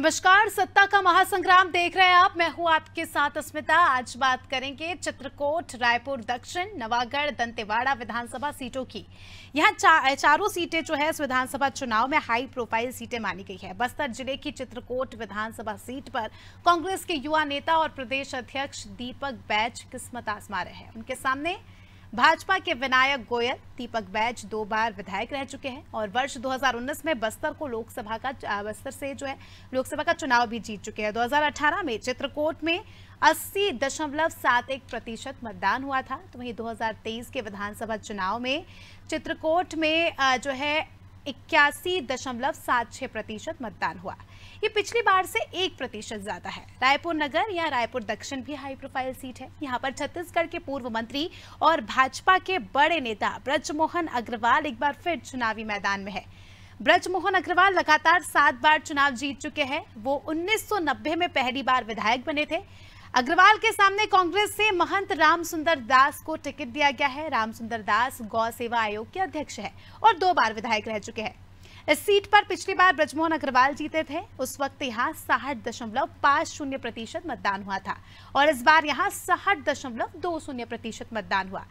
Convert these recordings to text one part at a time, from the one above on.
नमस्कार, सत्ता का महासंग्राम देख रहे हैं आप। मैं हूं आपके साथ अस्मिता। आज बात करेंगे चित्रकूट, रायपुर दक्षिण, नवागढ़, दंतेवाड़ा विधानसभा सीटों की। यहाँ चारों सीटें जो है इस विधानसभा चुनाव में हाई प्रोफाइल सीटें मानी गई है। बस्तर जिले की चित्रकूट विधानसभा सीट पर कांग्रेस के युवा नेता और प्रदेश अध्यक्ष दीपक बैज किस्मत आजमा रहे हैं। उनके सामने भाजपा के विनायक गोयल। दीपक बैज 2 बार विधायक रह चुके हैं और वर्ष 2019 में बस्तर से जो है लोकसभा का चुनाव भी जीत चुके हैं। 2018 में चित्रकूट में 80.71% मतदान हुआ था, तो वहीं 2023 के विधानसभा चुनाव में चित्रकूट में जो है 81.76% मतदान हुआ। ये पिछली बार से 1% ज्यादा है। रायपुर नगर या रायपुर दक्षिण भी हाई प्रोफाइल सीट है। यहाँ पर छत्तीसगढ़ के पूर्व मंत्री और भाजपा के बड़े नेता ब्रजमोहन अग्रवाल एक बार फिर चुनावी मैदान में है। ब्रजमोहन अग्रवाल लगातार 7 बार चुनाव जीत चुके हैं। वो 1990 में पहली बार विधायक बने थे। अग्रवाल के सामने कांग्रेस से महंत रामसुंदर दास को टिकट दिया गया है। रामसुंदर दास गौ सेवा आयोग के अध्यक्ष है और 2 बार विधायक रह चुके हैं। इस सीट पर पिछली बार ब्रजमोहन अग्रवाल जीते थे। उस वक्त यहाँ 60.50% मतदान हुआ था और इस बार यहाँ 60.20% मतदान हुआ।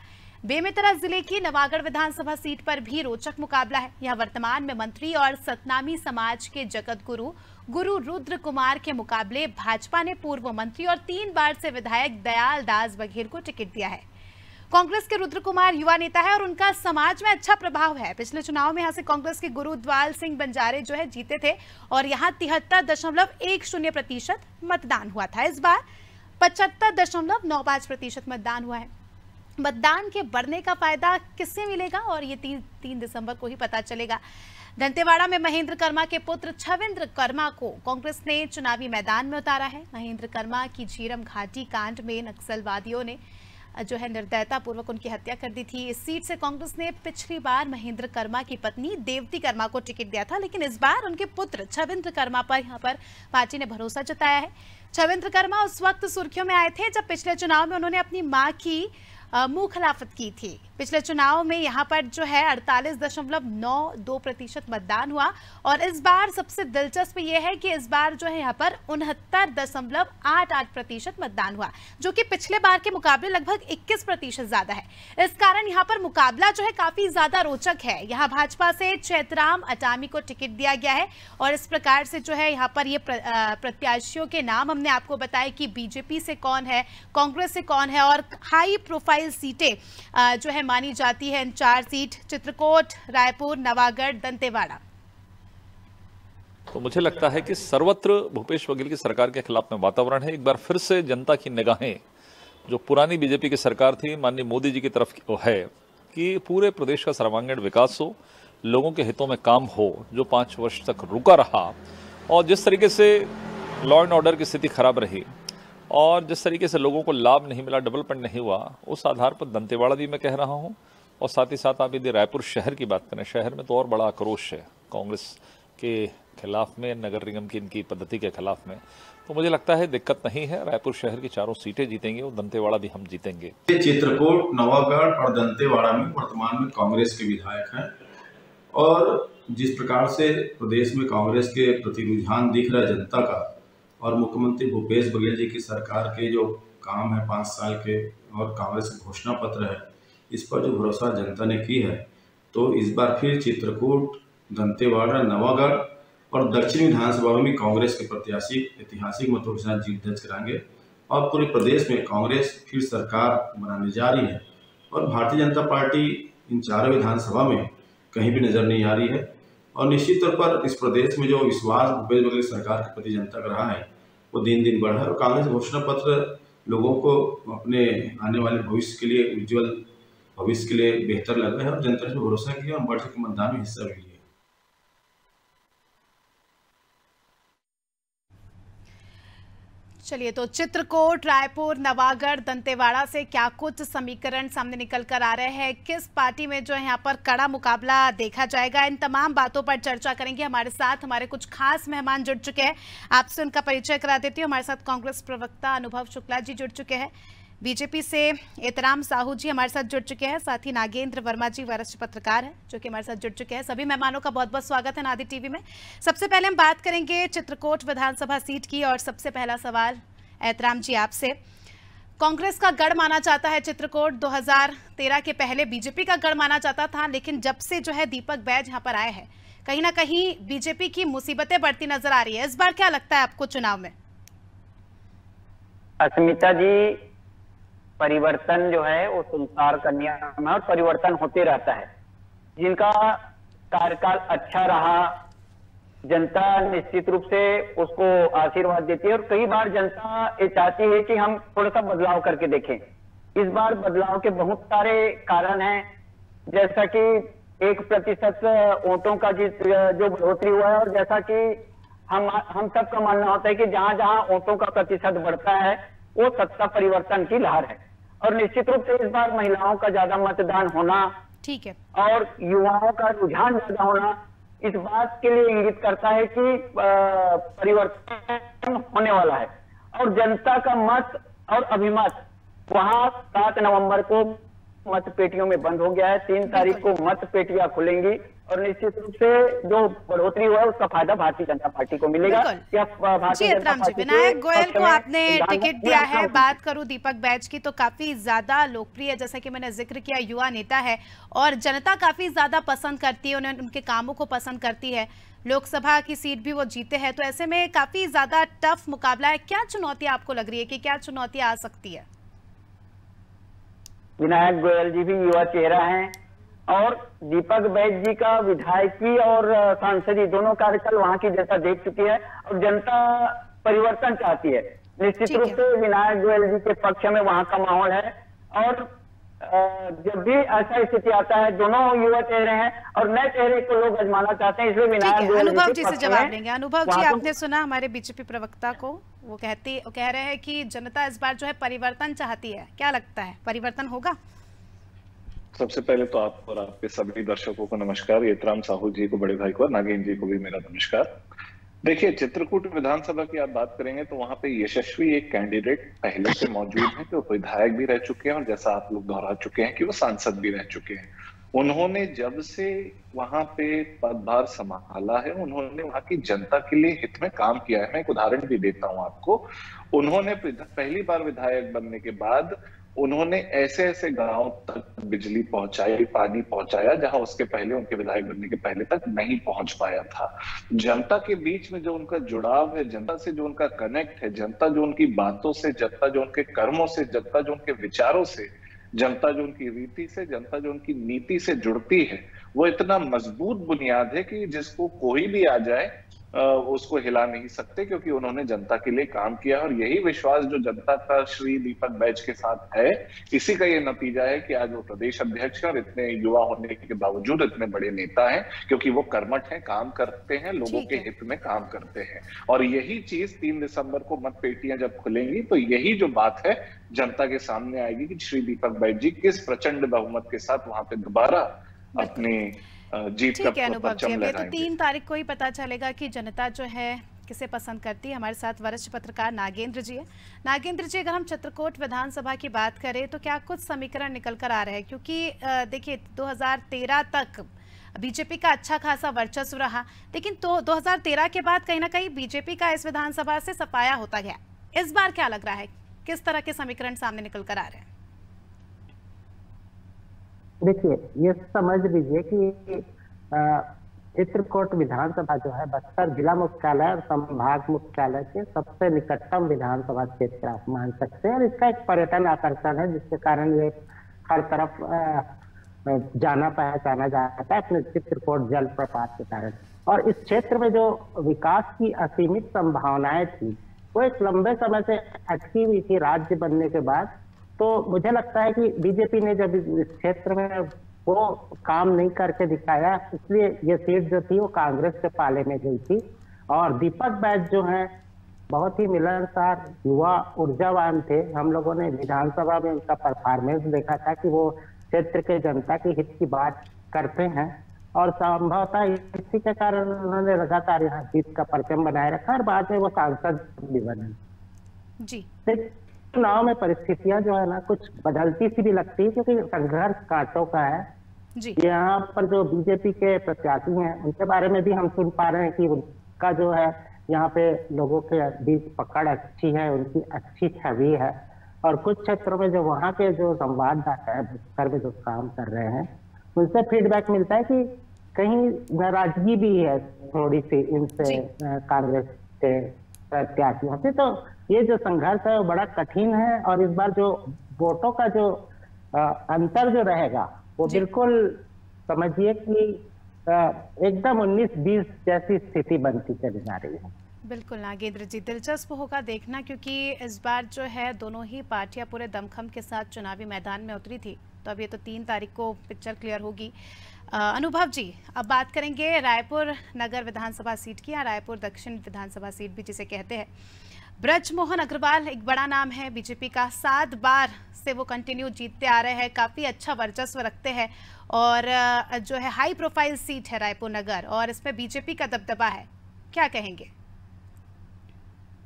बेमेतरा जिले की नवागढ़ विधानसभा सीट पर भी रोचक मुकाबला है। यहाँ वर्तमान में मंत्री और सतनामी समाज के जगत गुरु रुद्र कुमार के मुकाबले भाजपा ने पूर्व मंत्री और 3 बार से विधायक दयाल दास बघेल को टिकट दिया है। कांग्रेस के रुद्र कुमार युवा नेता है और उनका समाज में अच्छा प्रभाव है। पिछले चुनाव में यहाँ से कांग्रेस के गुरुद्वाल सिंह बंजारे जो है जीते थे और यहाँ 73.10% मतदान हुआ था। इस बार 75.95% मतदान हुआ है। मतदान के बढ़ने का फायदा किससे मिलेगा और ये 3 दिसंबर को ही पता चलेगा। दंतेवाड़ा में महेंद्र कर्मा के पुत्र छविंद्र कर्मा को कांग्रेस ने चुनावी मैदान में उतारा है। महेंद्र कर्मा की झीरम घाटी कांड में नक्सलवादियों ने जो है निर्दयता पूर्वक उनकी हत्या कर दी थी। इस सीट से कांग्रेस ने पिछली बार महेंद्र कर्मा की पत्नी देवती कर्मा को टिकट दिया था, लेकिन इस बार उनके पुत्र छविंद्र कर्मा पर यहां पर पार्टी ने भरोसा जताया है। छविंद्र कर्मा उस वक्त सुर्खियों में आए थे जब पिछले चुनाव में उन्होंने अपनी मां की मुंह खिलाफत की थी। पिछले चुनाव में यहाँ पर जो है 48.92% मतदान हुआ और इस बार सबसे दिलचस्प ये है कि इस बार जो है यहाँ पर 69.88% मतदान हुआ, जो कि पिछले बार के मुकाबले लगभग 21% ज्यादा है। इस कारण यहाँ पर मुकाबला जो है काफी ज्यादा रोचक है। यहाँ भाजपा से चैतराम अटामी को टिकट दिया गया है और इस प्रकार से जो है यहाँ पर ये प्रत्याशियों के नाम हमने आपको बताया कि बीजेपी से कौन है, कांग्रेस से कौन है और हाई प्रोफाइल सीटें जो है मानी जाती है इन 4 सीट चित्रकूट, रायपुर, नवागढ़, दंतेवाड़ा। तो मुझे लगता है कि सर्वत्र भूपेश बघेल की सरकार के खिलाफ में वातावरण है। एक बार फिर से जनता की निगाहें जो पुरानी बीजेपी की सरकार थी माननीय मोदी जी की तरफ है कि पूरे प्रदेश का सर्वांगीण विकास हो, लोगों के हितों में काम हो। जो 5 वर्ष तक रुका रहा और जिस तरीके से लॉ एंड ऑर्डर की स्थिति खराब रही और जिस तरीके से लोगों को लाभ नहीं मिला, डेवलपमेंट नहीं हुआ, उस आधार पर दंतेवाड़ा भी मैं कह रहा हूं। और साथ ही साथ आप यदि रायपुर शहर की बात करें, शहर में तो और बड़ा आक्रोश है कांग्रेस के खिलाफ में, नगर निगम की इनकी पद्धति के खिलाफ में। तो मुझे लगता है दिक्कत नहीं है। रायपुर शहर की चारों सीटें जीतेंगे और दंतेवाड़ा भी हम जीतेंगे। चित्रकूट, नवागढ़ और दंतेवाड़ा में वर्तमान में कांग्रेस के विधायक हैं और जिस प्रकार से प्रदेश में कांग्रेस के प्रति रुझान दिख रहा है जनता का और मुख्यमंत्री भूपेश बघेल जी की सरकार के जो काम है 5 साल के और कांग्रेस का घोषणा पत्र है, इस पर जो भरोसा जनता ने की है, तो इस बार फिर चित्रकूट, दंतेवाड़ा, नवागढ़ और दक्षिण विधानसभा में भी कांग्रेस के प्रत्याशी ऐतिहासिक मतों के साथ जीत दर्ज कराएंगे और पूरे प्रदेश में कांग्रेस फिर सरकार बनाने जा रही है और भारतीय जनता पार्टी इन 4 विधानसभा में कहीं भी नजर नहीं आ रही है। और निश्चित तौर पर इस प्रदेश में जो विश्वास भूपेश बघेल सरकार के प्रति जनता का रहा है वो दिन दिन बढ़ा है और कांग्रेस घोषणा पत्र लोगों को अपने आने वाले भविष्य के लिए, उज्जवल भविष्य के लिए बेहतर लग रहा है और जनता ने भरोसा किया और बढ़ चढ़ मतदान में हिस्सा भी लिया। चलिए, तो चित्रकूट, रायपुर, नवागढ़, दंतेवाड़ा से क्या कुछ समीकरण सामने निकल कर आ रहे हैं, किस पार्टी में जो है यहाँ पर कड़ा मुकाबला देखा जाएगा, इन तमाम बातों पर चर्चा करेंगे। हमारे साथ हमारे कुछ खास मेहमान जुड़ चुके हैं, आपसे उनका परिचय करा देती हूँ। हमारे साथ कांग्रेस प्रवक्ता अनुभव शुक्ला जी जुड़ चुके हैं। बीजेपी से एतराम साहू जी हमारे साथ जुड़ चुके हैं, साथ ही नागेंद्र वर्मा जी वरिष्ठ पत्रकार हैं जो कि हमारे साथ जुड़ चुके हैं। सभी मेहमानों का बहुत बहुत स्वागत है नादी टीवी में। सबसे पहले हम बात करेंगे चित्रकूट विधानसभा सीट की और सबसे पहला सवाल एतराम जी आपसे। कांग्रेस का गढ़ माना जाता है चित्रकूट, 2013 के पहले बीजेपी का गढ़ माना जाता था, लेकिन जब से जो है दीपक बैज यहाँ पर आए हैं कहीं ना कहीं बीजेपी की मुसीबतें बढ़ती नजर आ रही है। इस बार क्या लगता है आपको चुनाव में? अस्मिता जी, परिवर्तन जो है वो संसार का नियम है और परिवर्तन होते रहता है। जिनका कार्यकाल अच्छा रहा जनता निश्चित रूप से उसको आशीर्वाद देती है और कई बार जनता ये चाहती है कि हम थोड़ा सा बदलाव करके देखें। इस बार बदलाव के बहुत सारे कारण हैं, जैसा कि 1% वोटों का जो बढ़ोतरी हुआ है और जैसा कि हम सबका मानना होता है कि जहां जहां वोटों का प्रतिशत बढ़ता है वो सत्ता परिवर्तन की लहर है। और निश्चित रूप से इस बार महिलाओं का ज्यादा मतदान होना, ठीक है, और युवाओं का रुझान ज्यादा होना इस बात के लिए इंगित करता है कि परिवर्तन होने वाला है। और जनता का मत और अभिमत वहां 7 नवंबर को मत पेटियों में बंद हो गया है। 3 तारीख को मत पेटियां खुलेंगी और निश्चित रूप से जो बढ़ोतरी हुआ है उसका फायदा भारतीय जनता पार्टी को मिलेगा। विनायक गोयल को आपने टिकट दिया है। बात करूं दीपक बैज की तो काफी ज्यादा लोकप्रिय, जैसा कि मैंने जिक्र किया, युवा नेता है और जनता काफी ज्यादा पसंद करती है, उन्हें उनके कामों को पसंद करती है। लोकसभा की सीट भी वो जीते हैं, तो ऐसे में काफी ज्यादा टफ मुकाबला है। क्या चुनौती आपको लग रही है कि क्या चुनौती आ सकती है? विनायक गोयल जी भी युवा चेहरा हैं और दीपक बैज जी का विधायकी और सांसदी दोनों कार्यकाल वहां की जनता देख चुकी है और जनता परिवर्तन चाहती है। निश्चित रूप से विनायक गोयल जी के पक्ष में वहां का माहौल है और जब भी ऐसा स्थिति आता है दोनों युवा चेहरे हैं और नए चेहरे को लोग आजमाना चाहते हैं, इसलिए विनायक गोयल अनुभव जी से जवाब लेंगे। अनुभव जी, आपने सुना हमारे बीजेपी प्रवक्ता को, वो कह रहे हैं कि जनता इस बार जो है परिवर्तन चाहती है। क्या लगता है, परिवर्तन होगा? सबसे पहले तो आप और आपके सभी दर्शकों को नमस्कार। एतराम साहू जी को, बड़े भाई को, नागेंद्र जी को भी मेरा नमस्कार। देखिए, चित्रकूट विधानसभा की आप बात करेंगे तो वहां पे यशस्वी एक कैंडिडेट पहले से मौजूद है जो विधायक भी रह चुके हैं और जैसा आप लोग दोहरा चुके हैं कि वो सांसद भी रह चुके हैं। उन्होंने जब से वहां पे पदभार संभाला है उन्होंने वहां की जनता के लिए हित में काम किया है। मैं एक उदाहरण भी देता हूं आपको। उन्होंने पहली बार विधायक बनने के बाद उन्होंने ऐसे ऐसे गांव तक बिजली पहुंचाई, पानी पहुंचाया जहां उसके पहले, उनके विधायक बनने के पहले तक नहीं पहुंच पाया था। जनता के बीच में जो उनका जुड़ाव है, जनता से जो उनका कनेक्ट है, जनता जो उनकी बातों से, जनता जो उनके कर्मों से, जनता जो उनके विचारों से, जनता जो उनकी रीति से, जनता जो उनकी नीति से जुड़ती है, वो इतना मजबूत बुनियाद है कि जिसको कोई भी आ जाए उसको हिला नहीं सकते, क्योंकि उन्होंने जनता के लिए काम किया। और यही विश्वास जो जनता का श्री दीपक बैज के साथ है, इसी का ये नतीजा है कि आज वो प्रदेश अध्यक्ष और इतने युवा होने के बावजूद इतने बड़े नेता हैं, क्योंकि वो कर्मठ हैं, काम करते हैं, लोगों के हित में काम करते हैं। और यही चीज 3 दिसंबर को मत पेटियां जब खुलेंगी तो यही जो बात है जनता के सामने आएगी कि श्री दीपक बैज जी किस प्रचंड बहुमत के साथ वहां पे दोबारा अपनी जीत का परचम लहराएंगे। तो 3 तारीख को ही पता चलेगा कि जनता जो है किसे पसंद करती है। हमारे साथ वरिष्ठ पत्रकार नागेंद्र जी है। नागेंद्र जी, अगर हम चित्रकूट विधानसभा की बात करें तो क्या कुछ समीकरण निकल कर आ रहे हैं? क्योंकि देखिए 2013 तक बीजेपी का अच्छा खासा वर्चस्व रहा, लेकिन तो 2013 के बाद कहीं ना कहीं बीजेपी का इस विधानसभा से सफाया होता गया। इस बार क्या लग रहा है, किस तरह के समीकरण सामने निकल कर आ रहे हैं? देखिए, ये समझ लीजिए कि चित्रकूट विधानसभा जो है बस्तर जिला मुख्यालय और संभाग मुख्यालय के सबसे निकटतम विधानसभा क्षेत्र आप मान सकते हैं और इसका एक पर्यटन आकर्षण है, जिसके कारण ये हर तरफ जाना पहचाना जाता है अपने चित्रकूट जलप्रपात के कारण। और इस क्षेत्र में जो विकास की असीमित संभावनाएं थी वो एक लंबे समय से अटकी हुई थी राज्य बनने के बाद। तो मुझे लगता है कि बीजेपी ने जब इस क्षेत्र में वो काम नहीं करके दिखाया, इसलिए ये सीट जो थी वो कांग्रेस के पाले में गई थी। और दीपक बैज जो हैं बहुत ही मिलनसार, युवा, ऊर्जावान थे। हम लोगों ने विधानसभा में उनका परफॉर्मेंस देखा था कि वो क्षेत्र के जनता की हित की बात करते हैं और संभवतः इसी के कारण उन्होंने लगातार यहाँ जीत का परचम बनाए रखा और बाद में वो सांसद भी बने। जी, चुनाव में परिस्थितियां जो है ना कुछ बदलती सी भी लगती है, क्योंकि संघर्ष कांटों का है जी। यहाँ पर जो बीजेपी के प्रत्याशी हैं उनके बारे में भी हम सुन पा रहे हैं कि उनका जो है यहाँ पे लोगों के बीच पकड़ अच्छी है, उनकी अच्छी छवि है। और कुछ क्षेत्रों में जो वहाँ के जो संवाददाता है बस्तर में जो काम कर रहे हैं उनसे फीडबैक मिलता है कि कहीं नाराजगी भी है थोड़ी सी इनसे, कांग्रेस के प्रत्याशियों से। तो ये जो संघर्ष है वो बड़ा कठिन है और इस बार जो वोटों का जो अंतर जो रहेगा वो बिल्कुल समझिए कि एकदम 19-20 जैसी स्थिति बनती चली जा रही है। बिल्कुल नागेंद्र जी, दिलचस्प होगा देखना, क्योंकि इस बार जो है दोनों ही पार्टियां पूरे दमखम के साथ चुनावी मैदान में उतरी थी। तो अब ये तो 3 तारीख को पिक्चर क्लियर होगी। अनुभव जी, अब बात करेंगे रायपुर नगर विधानसभा सीट की, या रायपुर दक्षिण विधानसभा सीट भी जिसे कहते हैं। ब्रजमोहन अग्रवाल एक बड़ा नाम है बीजेपी का, 7 बार से वो कंटिन्यू जीतते आ रहे हैं, काफ़ी अच्छा वर्चस्व रखते हैं और जो है हाई प्रोफाइल सीट है रायपुर नगर और इसमें बीजेपी का दबदबा है, क्या कहेंगे?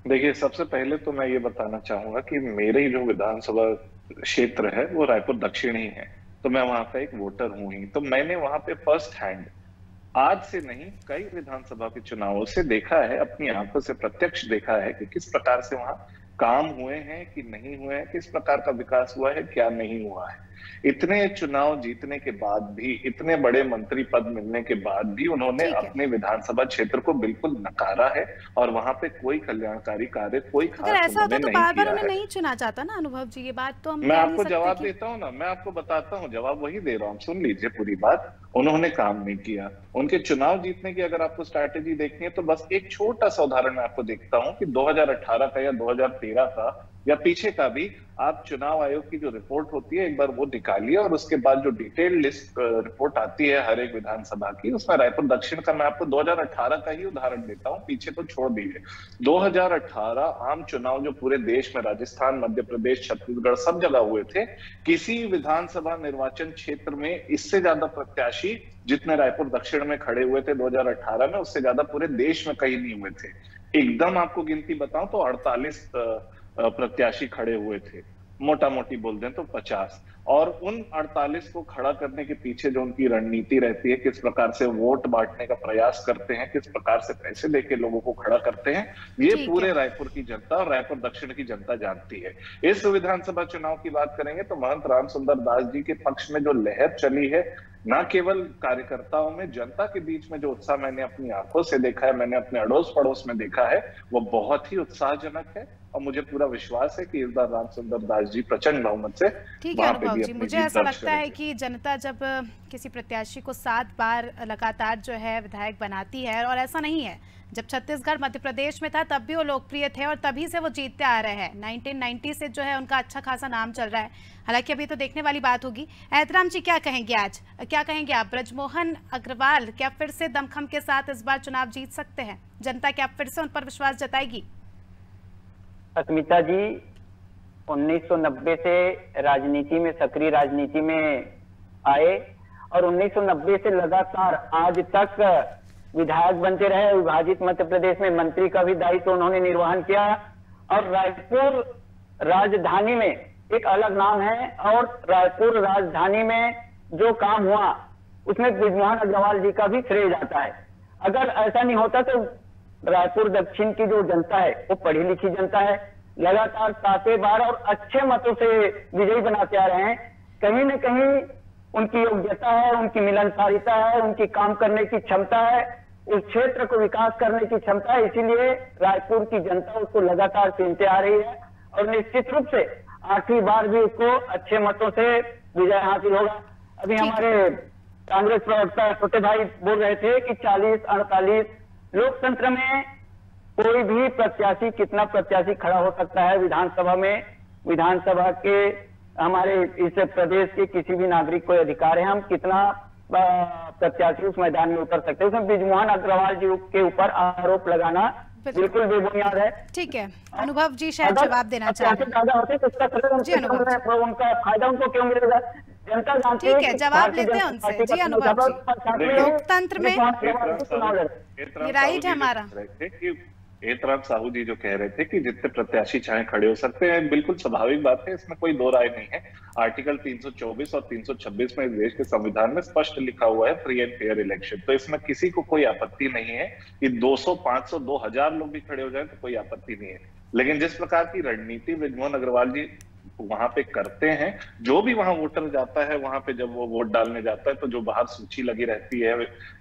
देखिए, सबसे पहले तो मैं ये बताना चाहूंगा कि मेरे जो विधानसभा क्षेत्र है वो रायपुर दक्षिण ही है, तो मैं वहां का एक वोटर हूं ही। तो मैंने वहां पे फर्स्ट हैंड, आज से नहीं कई विधानसभा के चुनावों से देखा है, अपनी आंखों से प्रत्यक्ष देखा है कि किस प्रकार से वहां काम हुए हैं कि नहीं हुए हैं, किस प्रकार का विकास हुआ है, क्या नहीं हुआ है। इतने चुनाव जीतने के बाद भी, इतने बड़े मंत्री पद मिलने के बाद भी उन्होंने अपने विधानसभा क्षेत्र को बिल्कुल नकारा है और वहां पे कोई कल्याणकारी कार्य, कोई खास अगर ऐसा होता तो बार-बार उन्हें है। नहीं चुना जाता ना अनुभव जी, ये बात तो हम मैं आपको जवाब देता हूँ ना, मैं आपको बताता हूँ, जवाब वही दे रहा हूँ, सुन लीजिए पूरी बात। उन्होंने काम नहीं किया। उनके चुनाव जीतने की अगर आपको स्ट्रैटेजी देखनी है तो बस एक छोटा सा उदाहरण मैं आपको देखता हूँ कि 2018 का या 2013 का या पीछे का भी आप चुनाव आयोग की जो रिपोर्ट होती है एक बार वो निकालिए और उसके बाद जो डिटेल लिस्ट रिपोर्ट आती है हर एक विधानसभा की, उसमें रायपुर दक्षिण का मैं आपको 2018 का ही उदाहरण देता हूं, पीछे तो छोड़ दीजिए। 2018 आम चुनाव जो पूरे देश में राजस्थान, मध्य प्रदेश, छत्तीसगढ़ सब जगह हुए थे, किसी विधानसभा निर्वाचन क्षेत्र में इससे ज्यादा प्रत्याशी जितने रायपुर दक्षिण में खड़े हुए थे 2018 में, उससे ज्यादा पूरे देश में कहीं नहीं हुए थे। एकदम आपको गिनती बताऊं तो 48 प्रत्याशी खड़े हुए थे, मोटा मोटी बोल दें तो 50। और उन 48 को खड़ा करने के पीछे जो उनकी रणनीति रहती है, किस प्रकार से वोट बांटने का प्रयास करते हैं, किस प्रकार से पैसे लेके लोगों को खड़ा करते हैं, ये पूरे रायपुर की जनता और रायपुर दक्षिण की जनता जानती है। इस विधानसभा चुनाव की बात करेंगे तो महंत रामसुंदर दास जी के पक्ष में जो लहर चली है, न केवल कार्यकर्ताओं में, जनता के बीच में जो उत्साह मैंने अपनी आंखों से देखा है, मैंने अपने अड़ोस पड़ोस में देखा है, वो बहुत ही उत्साहजनक है। और मुझे पूरा विश्वास है कि इस बार रामसुंदर दास जी प्रचंड बहुमत से वहां पे भी अपनी मुझे ऐसा लगता है कि जनता जब किसी प्रत्याशी को 7 बार लगातार जो है विधायक बनाती है, और ऐसा नहीं है, जब छत्तीसगढ़ मध्य प्रदेश में था तब भी वो लोकप्रिय थे और तभी से वो जीतते आ रहे हैं। 1990 से जो है उनका अच्छा खासा नाम चल रहा है। हालांकि अभी तो देखने वाली बात होगी। एहतराम जी, क्या कहेंगे आज, क्या कहेंगे आप? ब्रजमोहन अग्रवाल क्या फिर से दमखम के साथ इस बार चुनाव जीत सकते हैं? जनता क्या फिर से उन पर विश्वास जताएगी? अस्मिता जी, 1990 से राजनीति में, सक्रिय राजनीति में आए और 1990 से लगातार आज तक विधायक बनते रहे। विभाजित मध्य प्रदेश में मंत्री का भी दायित्व उन्होंने निर्वहन किया और रायपुर राजधानी में एक अलग नाम है। और रायपुर राजधानी में जो काम हुआ उसमें ब्रजमोहन अग्रवाल जी का भी श्रेय जाता है। अगर ऐसा नहीं होता तो रायपुर दक्षिण की जो जनता है वो पढ़ी लिखी जनता है, लगातार 7 बार और अच्छे मतों से विजयी बनाते आ रहे हैं। कहीं न कहीं उनकी योग्यता है, उनकी मिलनसारिता है, उनकी काम करने की क्षमता है, उस क्षेत्र को विकास करने की क्षमता है, इसीलिए रायपुर की जनता उसको लगातार चुनते आ रही है और निश्चित रूप से 8वीं बार भी उसको अच्छे मतों से विजय हासिल होगा। अभी हमारे कांग्रेस प्रवक्ता छोटे भाई बोल रहे थे कि 40-48 लोकतंत्र में कोई भी प्रत्याशी, कितना प्रत्याशी खड़ा हो सकता है विधानसभा में। विधानसभा के हमारे इस प्रदेश के किसी भी नागरिक को अधिकार है, हम कितना प्रत्याशी उस मैदान में उतर सकते हैं। उसमें ब्रजमोहन अग्रवाल जी के ऊपर आरोप लगाना बिल्कुल बेबुनियाद है। ठीक है, अनुभव जी शायद जवाब देना चाहते हैं। उनका फायदा उनको क्यों मिलेगा? जनता जानती है। ठीक है, जवाब लेते हैं उनसे। जी अनुभव जी, लोकतंत्र में ये राइट है हमारा एतराम साहू जी जो कह रहे थे कि जितने प्रत्याशी चाहे खड़े हो सकते हैं, बिल्कुल स्वाभाविक बात है, इसमें कोई दो राय नहीं है। आर्टिकल 324 और 326 में इस देश के संविधान में स्पष्ट लिखा हुआ है फ्री एंड फेयर इलेक्शन, तो इसमें किसी को कोई आपत्ति नहीं है कि 200, 500, 2000 लोग भी खड़े हो जाए तो कोई आपत्ति नहीं है। लेकिन जिस प्रकार की रणनीति बृजमोहन अग्रवाल जी वहां पे करते हैं, जो भी वहां वोटर जाता है वहां पे जब वो वोट डालने जाता है तो जो बाहर सूची लगी रहती है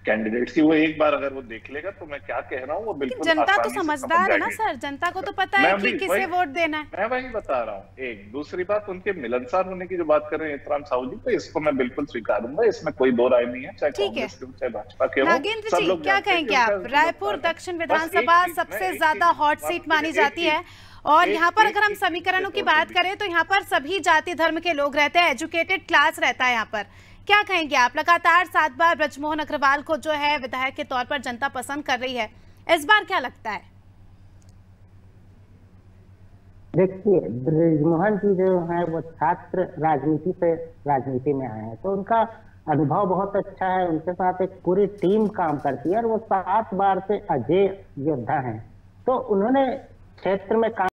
कैंडिडेट्स की, वो एक बार अगर वो देख लेगा तो मैं क्या कह रहा हूँ वो बिल्कुल जनता तो समझदार है ना सर, जनता को तो पता है कि किसे वोट देना है। मैं वही बता रहा हूँ। एक दूसरी बात, उनके मिलनसार होने की जो बात कर रहे हैं एतराम साहू जी, तो इसको मैं बिल्कुल स्वीकारूंगा, इसमें कोई दो राय नहीं है, चाहे कांग्रेस के हो चाहे भाजपा के हो। नागेंद्र जी क्या कहेंगे आप? रायपुर दक्षिण विधानसभा सबसे ज्यादा हॉट सीट मानी जाती है और यहाँ पर अगर हम समीकरणों की बात करें तो यहाँ पर सभी जाति धर्म के लोग रहते हैं, एजुकेटेड क्लास रहता है यहाँ पर। क्या कहेंगे आप? लगातार 7 बार बृजमोहन अग्रवाल को जो है विधायक के तौर पर जनता पसंद कर रही है, इस बार क्या लगता है? देखिए, बृजमोहन जी जो है वो छात्र राजनीति से राजनीति में आए हैं, तो उनका अनुभव बहुत अच्छा है, उनके साथ एक पूरी टीम काम करती है और वो 7 बार से अजय योद्धा हैं, तो उन्होंने क्षेत्र में काम